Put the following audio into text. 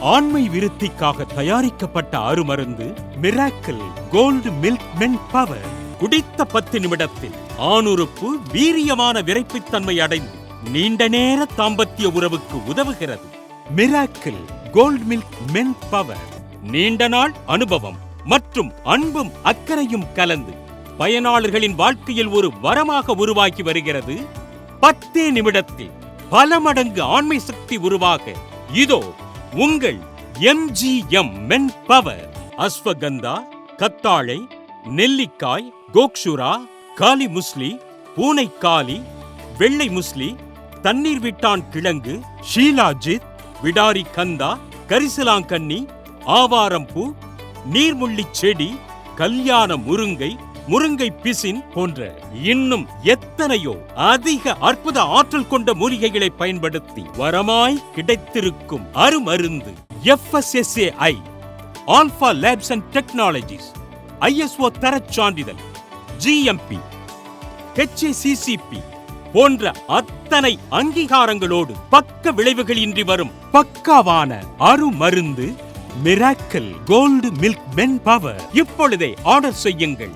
ஆண்மை விருத்திக்காக தயாரிக்கப்பட்ட அருமருந்து miracle gold milk men power. குடித்த 10 நிமிடத்தில் ஆணுறுப்பு வீரியமான விரைப்புத்தன்மை அடைந்து நீண்ட நேர தாம்பத்திய உறவுக்கு உதவுகிறது. Miracle gold milk men power. நீண்ட நாள் அனுபவம் மற்றும் அன்பும் அக்கறையும் கலந்து பயனாளர்களின் வாழ்க்கையில் ஒரு வரமாக உருவாக்கி வருகிறது. 10 நிமிடத்தில் பல மடங்கு ஆண்மை சக்தி உருவாக இதோ உங்கள் MGM மென் பவர். அஸ்வகந்தா, கத்தாழை, நெல்லிக்காய், கோக்ஷுரா, காலி முஸ்லி, பூனைக்காலி, வெள்ளை முஸ்லி, தண்ணீர் விட்டான் கிழங்கு, ஷீலாஜித், விடாரி கந்தா, கரிசலாங்கண்ணி, ஆவாரம்பூ, நீர்முள்ளி செடி, கல்யாண முருங்கை, முருங்கை பிசின் போன்ற இன்னும் எத்தனையோ அதிக அற்புத ஆற்றல் கொண்ட மூலிகைகளை பயன்படுத்தி வரமாய் கிடைத்திருக்கும் அருமருந்து FSSAI alpha labs and technologies, ISO தரச் சான்றிதழ், GMP, HACCP போன்ற அத்தனை அங்கீகாரங்களோடு பக்க விளைவுகள் இன்றி வரும் பக்காவான அருமருந்து miracle gold milk men power. இப்பொழுதே ஆர்டர் செய்யுங்கள்.